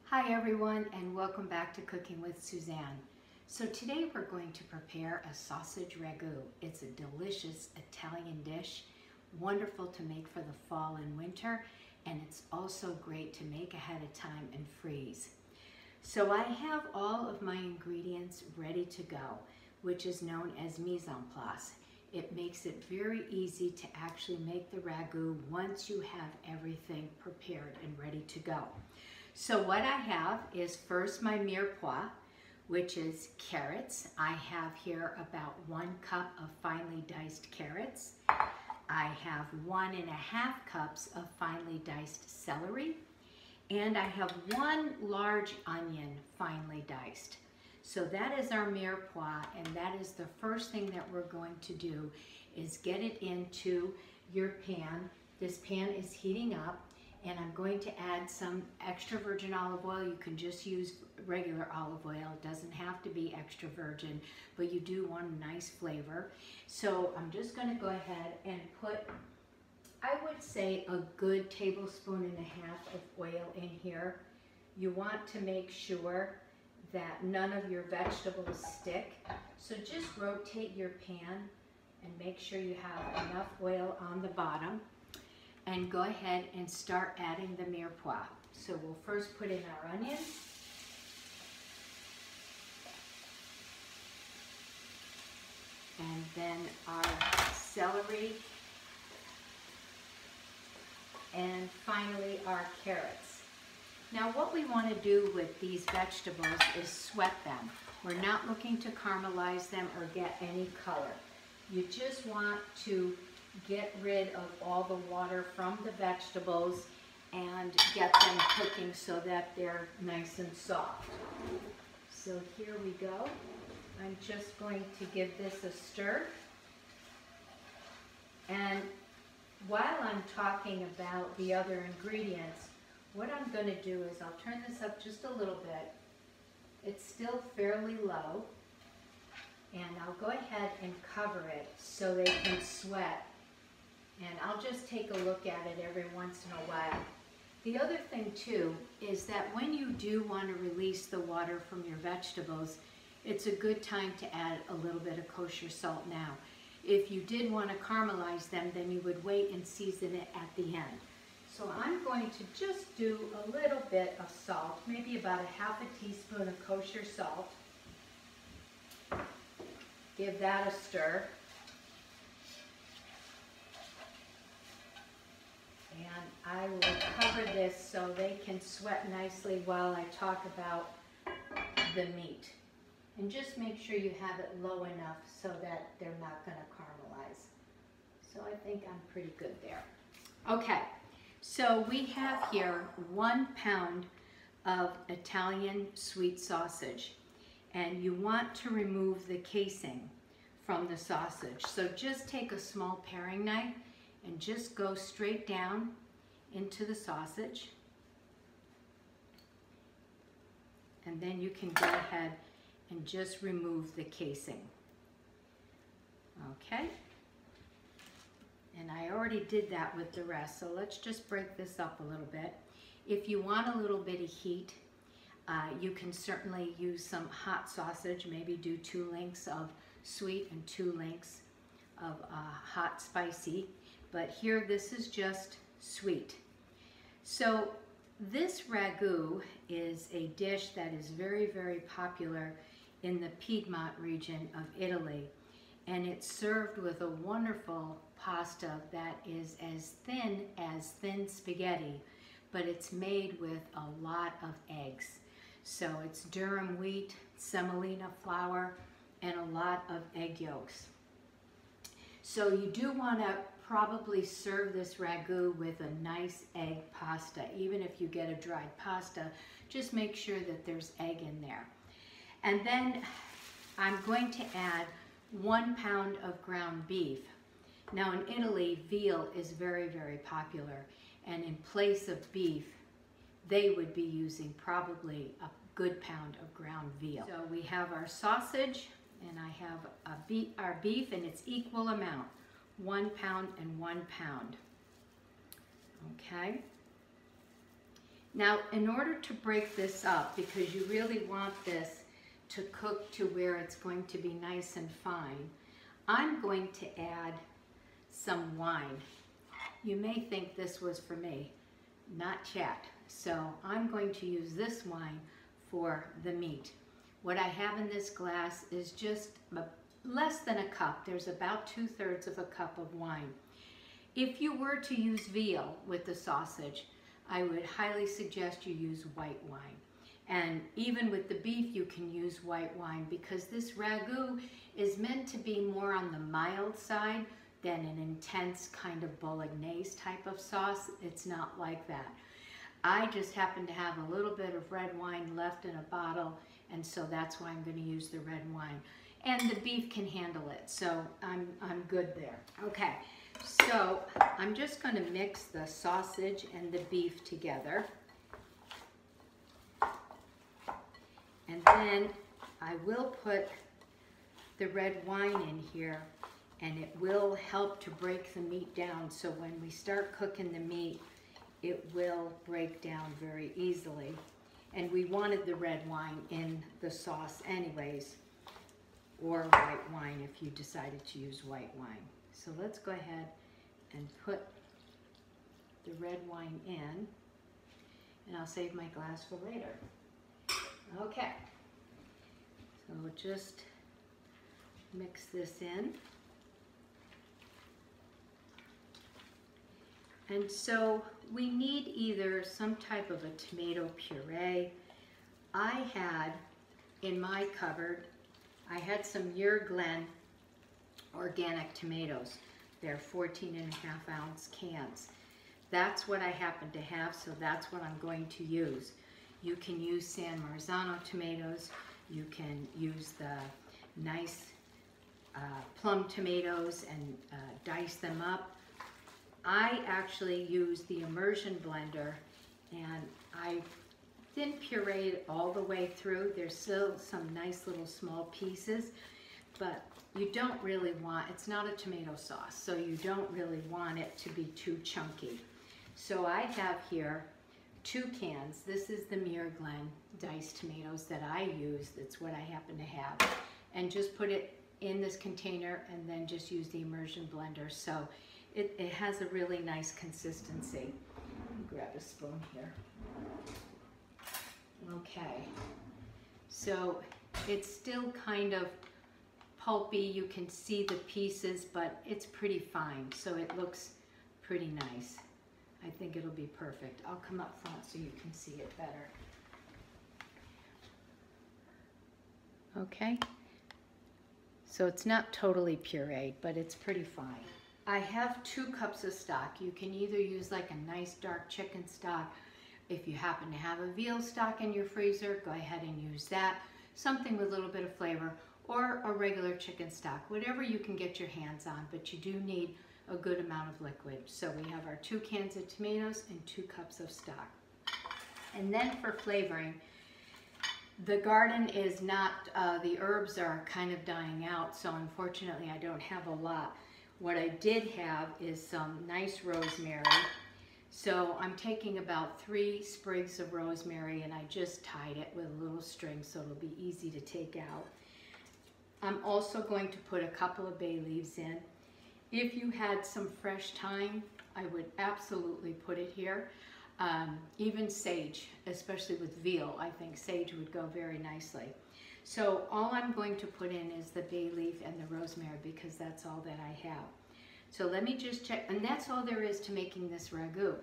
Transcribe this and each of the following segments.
Hi everyone, and welcome back to Cooking with Suzanne. So today we're going to prepare a sausage ragu. It's a delicious Italian dish, wonderful to make for the fall and winter, and it's also great to make ahead of time and freeze. So I have all of my ingredients ready to go, which is known as mise en place. It makes it very easy to actually make the ragu once you have everything prepared and ready to go. So what I have is first my mirepoix, which is carrots. I have here about 1 cup of finely diced carrots. I have 1.5 cups of finely diced celery, and I have 1 large onion finely diced. So that is our mirepoix, and that is the first thing that we're going to do is get it into your pan. This pan is heating up, and I'm going to add some extra virgin olive oil. You can just use regular olive oil. It doesn't have to be extra virgin, but you do want a nice flavor. So I'm just going to go ahead and put, I would say, a good 1.5 tablespoons of oil in here. You want to make sure that none of your vegetables stick. So just rotate your pan and make sure you have enough oil on the bottom. And go ahead and start adding the mirepoix. So we'll first put in our onion. And then our celery. And finally our carrots. Now what we want to do with these vegetables is sweat them. We're not looking to caramelize them or get any color. You just want to get rid of all the water from the vegetables and get them cooking so that they're nice and soft. So here we go. I'm just going to give this a stir. And while I'm talking about the other ingredients, what I'm going to do is I'll turn this up just a little bit. It's still fairly low. And I'll go ahead and cover it so they can sweat. And I'll just take a look at it every once in a while. The other thing too is that when you do want to release the water from your vegetables, it's a good time to add a little bit of kosher salt now. If you did want to caramelize them, then you would wait and season it at the end. So I'm going to just do a little bit of salt, maybe about 1/2 teaspoon of kosher salt. Give that a stir. And I will cover this so they can sweat nicely while I talk about the meat. And just make sure you have it low enough so that they're not going to caramelize. So I think I'm pretty good there. Okay, so we have here 1 pound of Italian sweet sausage. And you want to remove the casing from the sausage. So just take a small paring knife and just go straight down into the sausage. And then you can go ahead and just remove the casing. Okay? And I already did that with the rest, so let's just break this up a little bit. If you want a little bit of heat, you can certainly use some hot sausage, maybe do 2 links of sweet and 2 links of hot spicy. But here this is just sweet. So this ragu is a dish that is very, very popular in the Piedmont region of Italy. And it's served with a wonderful pasta that is as thin spaghetti, but it's made with a lot of eggs. So it's durum wheat, semolina flour, and a lot of egg yolks. So you do want to probably serve this ragu with a nice egg pasta. Even if you get a dried pasta, just make sure that there's egg in there. And then I'm going to add 1 pound of ground beef. Now in Italy, veal is very, very popular. And in place of beef, they would be using probably a good pound of ground veal. So we have our sausage, and I have our beef in its equal amount, 1 pound and 1 pound. Okay. Now, in order to break this up, because you really want this to cook to where it's going to be nice and fine, I'm going to add some wine. You may think this was for me, not yet. So I'm going to use this wine for the meat. What I have in this glass is just less than a cup. There's about 2/3 of a cup of wine. If you were to use veal with the sausage, I would highly suggest you use white wine. And even with the beef, you can use white wine because this ragu is meant to be more on the mild side than an intense kind of bolognese type of sauce. It's not like that. I just happen to have a little bit of red wine left in a bottle, and so that's why I'm going to use the red wine. And the beef can handle it, so I'm good there. Okay, so I'm just going to mix the sausage and the beef together. And then I will put the red wine in here, and it will help to break the meat down, so when we start cooking the meat, it will break down very easily. And we wanted the red wine in the sauce anyways, or white wine if you decided to use white wine. So let's go ahead and put the red wine in, and I'll save my glass for later. Okay, so we'll just mix this in. And so we need either some type of a tomato puree. I had in my cupboard, I had some Muir Glen organic tomatoes. They're 14.5-ounce cans. That's what I happen to have, so that's what I'm going to use. You can use San Marzano tomatoes. You can use the nice plum tomatoes and dice them up. I actually use the immersion blender, and I didn't puree it all the way through. There's still some nice little small pieces, but you don't really want, it's not a tomato sauce, so you don't really want it to be too chunky. So I have here 2 cans. This is the Muir Glen diced tomatoes that I use. That's what I happen to have. And just put it in this container and then just use the immersion blender. So it has a really nice consistency. Let me grab a spoon here. Okay, so it's still kind of pulpy. You can see the pieces, but it's pretty fine, so it looks pretty nice. I think it'll be perfect. I'll come up front so you can see it better. Okay, so it's not totally pureed, but it's pretty fine. I have 2 cups of stock. You can either use like a nice dark chicken stock. If you happen to have a veal stock in your freezer, go ahead and use that. Something with a little bit of flavor, or a regular chicken stock, whatever you can get your hands on, but you do need a good amount of liquid. So we have our 2 cans of tomatoes and 2 cups of stock. And then for flavoring, the garden is not, the herbs are kind of dying out, so unfortunately I don't have a lot. What I did have is some nice rosemary. So I'm taking about 3 sprigs of rosemary, and I just tied it with a little string so it'll be easy to take out. I'm also going to put a couple of bay leaves in. If you had some fresh thyme, I would absolutely put it here. Even sage, especially with veal, I think sage would go very nicely. So all I'm going to put in is the bay leaf and the rosemary because that's all that I have. So let me just check, and that's all there is to making this ragu.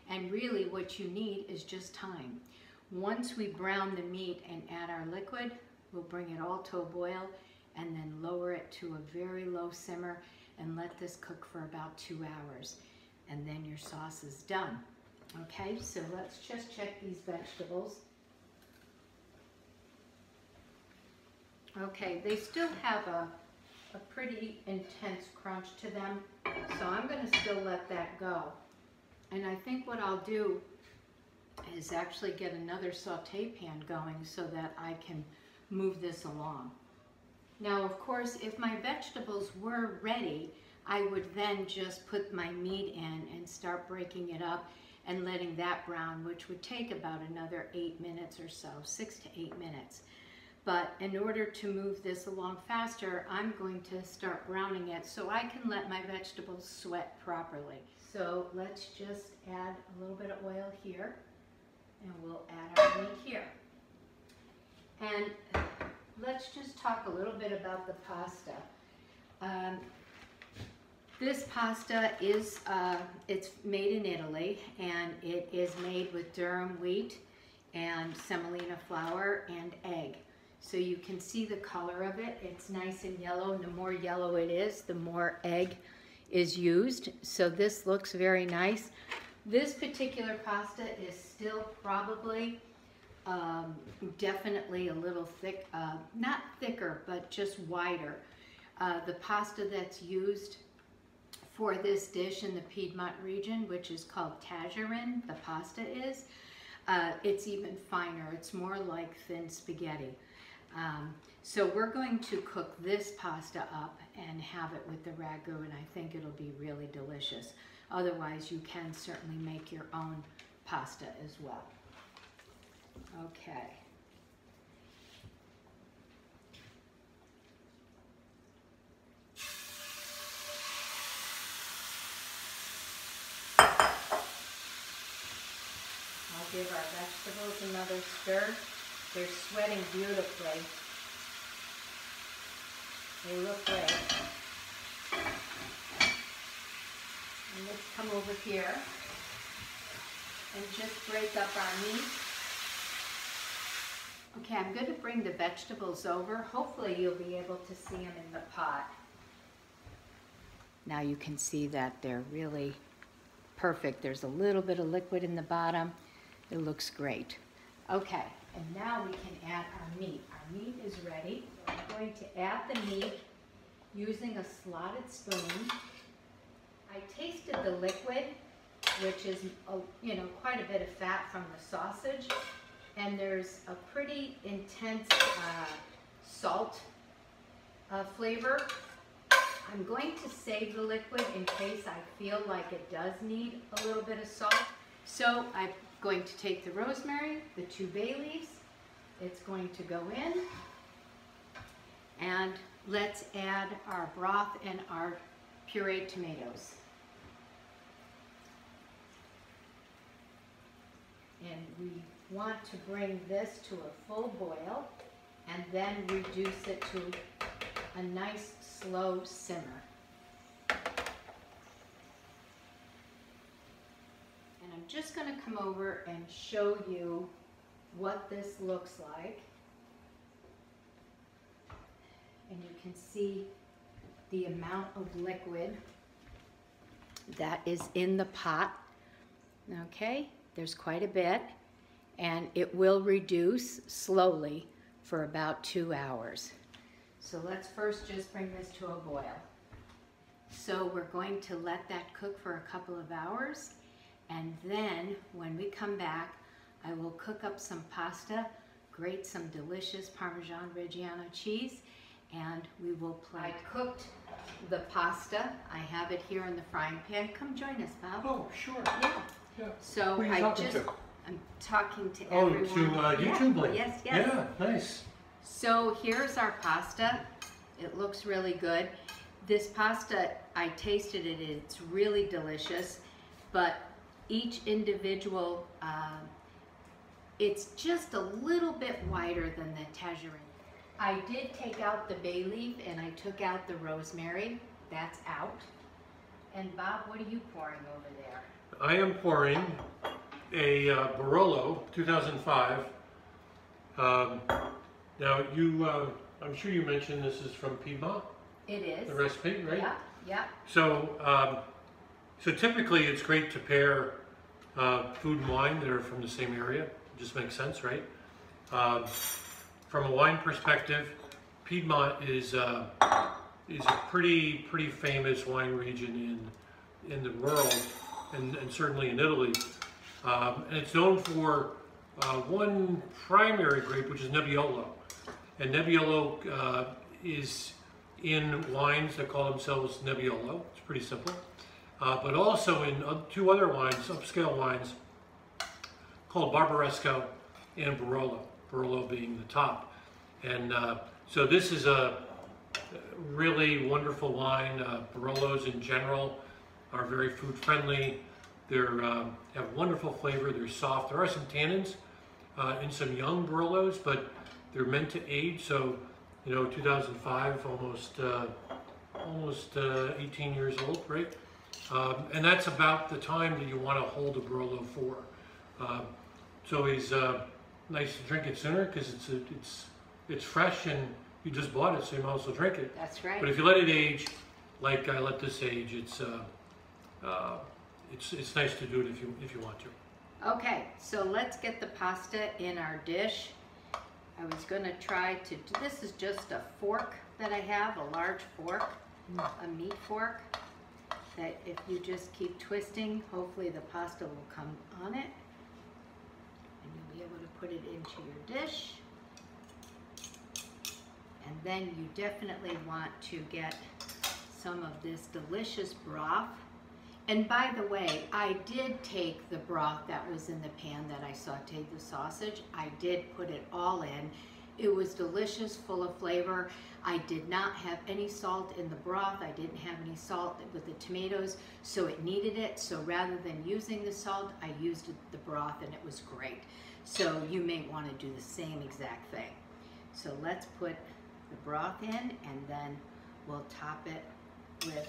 And really what you need is just thyme. Once we brown the meat and add our liquid, we'll bring it all to a boil and then lower it to a very low simmer and let this cook for about 2 hours. And then your sauce is done. Okay, so let's just check these vegetables. Okay, they still have a pretty intense crunch to them, so I'm going to still let that go. And I think what I'll do is actually get another saute pan going so that I can move this along. Now, of course, if my vegetables were ready, I would then just put my meat in and start breaking it up and letting that brown, which would take about another 8 minutes or so, 6 to 8 minutes. But in order to move this along faster, I'm going to start browning it so I can let my vegetables sweat properly. So let's just add a little bit of oil here, and we'll add our meat here. And let's just talk a little bit about the pasta. This pasta is, it's made in Italy, and it is made with durum wheat and semolina flour and egg. So you can see the color of it. It's nice and yellow, and the more yellow it is, the more egg is used. So this looks very nice. This particular pasta is still probably definitely a little thick, not thicker, but just wider. The pasta that's used for this dish in the Piedmont region, which is called tajarin, the pasta is, it's even finer. It's more like thin spaghetti. So we're going to cook this pasta up and have it with the ragu, and I think it'll be really delicious. Otherwise, you can certainly make your own pasta as well. Okay. I'll give our vegetables another stir. They're sweating beautifully. They look great. And let's come over here and just break up our meat. Okay, I'm going to bring the vegetables over. Hopefully you'll be able to see them in the pot. Now you can see that they're really perfect. There's a little bit of liquid in the bottom. It looks great. Okay, and now we can add our meat. Our meat is ready. So I'm going to add the meat using a slotted spoon. I tasted the liquid, which is quite a bit of fat from the sausage, and there's a pretty intense salt flavor. I'm going to save the liquid in case I feel like it does need a little bit of salt. So I'm going to take the rosemary, the 2 bay leaves. It's going to go in, and let's add our broth and our pureed tomatoes. And we want to bring this to a full boil and then reduce it to a nice slow simmer. And I'm just going to come over and show you what this looks like. And you can see the amount of liquid that is in the pot. Okay, there's quite a bit, and it will reduce slowly for about 2 hours. So let's first just bring this to a boil. So we're going to let that cook for a couple of hours, and then when we come back, I will cook up some pasta, grate some delicious Parmesan cheese, and we will plate. I cooked the pasta. I have it here in the frying pan. Come join us, Bob. Oh, sure. Yeah. So who are you talking to? I'm talking to everyone. Oh, to YouTube link. Yes. Yeah, nice. So here's our pasta. It looks really good. This pasta, I tasted it. It's really delicious, but each individual, it's just a little bit wider than the tajarin. I did take out the bay leaf and I took out the rosemary. That's out. And Bob, what are you pouring over there? I am pouring a Barolo 2005. Now I'm sure you mentioned this is from Piedmont. It is. The recipe, right? Yeah. So, so typically it's great to pair food and wine that are from the same area. It just makes sense, right? From a wine perspective, Piedmont is a pretty famous wine region in the world, and certainly in Italy. And it's known for one primary grape, which is Nebbiolo. And Nebbiolo is in wines that call themselves Nebbiolo. It's pretty simple. but also in two other wines, upscale wines, called Barbaresco and Barolo. Barolo being the top. And so this is a really wonderful wine. Barolos in general are very food friendly. They have wonderful flavor. They're soft. There are some tannins in some young Barolos, but they're meant to age. So, 2005, almost 18 years old, right? And that's about the time that you want to hold a Barolo for. It's always nice to drink it sooner because it's fresh and you just bought it, so you might as well drink it. That's right. But if you let it age, like I let this age, it's nice to do it if you want to. Okay, so let's get the pasta in our dish. I was going to try to, this is just a fork that I have, a large fork, a meat fork, that if you just keep twisting, hopefully the pasta will come on it. And you'll be able to put it into your dish. And then you definitely want to get some of this delicious broth. And by the way, I did take the broth that was in the pan that I sauteed the sausage. I did put it all in. It was delicious, full of flavor. I did not have any salt in the broth. I didn't have any salt with the tomatoes, so it needed it. So rather than using the salt, I used the broth and it was great. So you may want to do the same exact thing. So let's put the broth in and then we'll top it with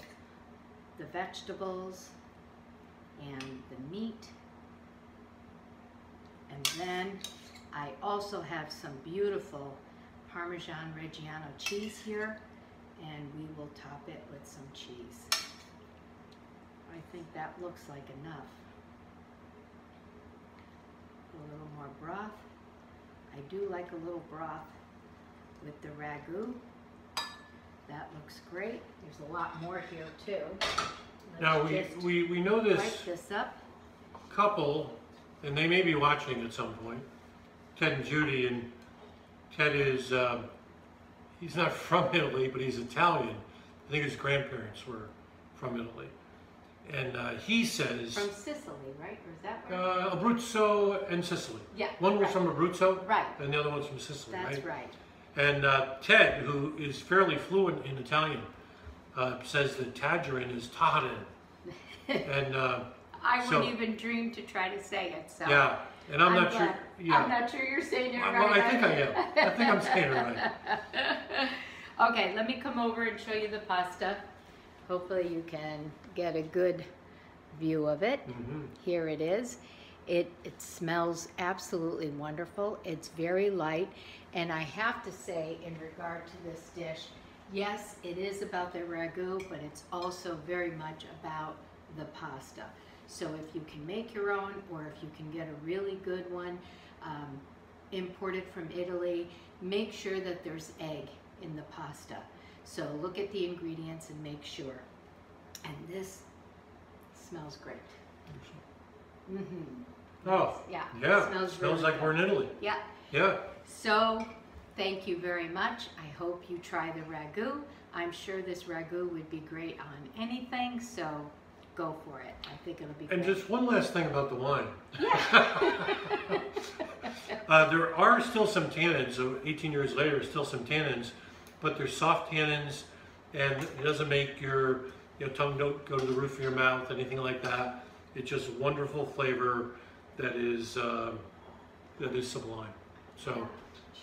the vegetables and the meat. And then I also have some beautiful Parmesan Reggiano cheese here, and we will top it with some cheese. I think that looks like enough. A little more broth. I do like a little broth with the ragu. That looks great. There's a lot more here too. Now we know this up. couple, and they may be watching at some point, Ted and Judy, and Ted is, he's not from Italy, but he's Italian. I think his grandparents were from Italy. And he says... From Sicily, right? Or is that right? Abruzzo and Sicily. Yeah. One was from Abruzzo, right, and the other one's from Sicily, That's right. And Ted, who is fairly fluent in Italian, says that tangerine is tajarin. And I wouldn't even dream to try to say it. So yeah, and I'm not sure. Yeah. I'm not sure you're saying it right. Well, I think I am. I think I'm saying it right. Okay, let me come over and show you the pasta. Hopefully you can get a good view of it. Mm-hmm. Here it is. It smells absolutely wonderful. It's very light. And I have to say, in regard to this dish, yes, it is about the ragu, but it's also very much about the pasta. So if you can make your own, or if you can get a really good one imported from Italy, make sure that there's egg in the pasta. So look at the ingredients and make sure. And this smells great. Mm-hmm. Oh, yeah. Yeah. Smells really like good. we're in Italy. Yeah. Yeah. So thank you very much. I hope you try the ragu. I'm sure this ragu would be great on anything, so go for it. I think it'll be great. And just one last thing about the wine. Yeah. There are still some tannins, so 18 years later, still some tannins, but they're soft tannins, and it doesn't make your tongue don't go to the roof of your mouth, anything like that. It's just wonderful flavor that is sublime. So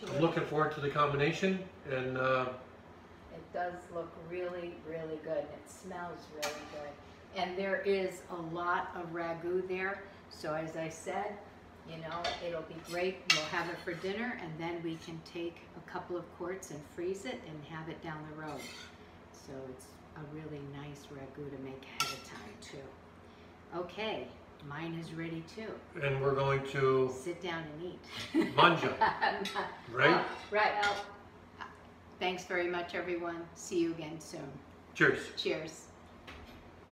I'm looking forward to the combination, and it does look really, really good. It smells really good. And there is a lot of ragu there. So as I said, it'll be great. We'll have it for dinner, and then we can take a couple of quarts and freeze it and have it down the road. So it's a really nice ragu to make ahead of time too. Okay, mine is ready too. And we're going to sit down and eat. Manja, right? Right. Thanks very much, everyone. See you again soon. Cheers. Cheers.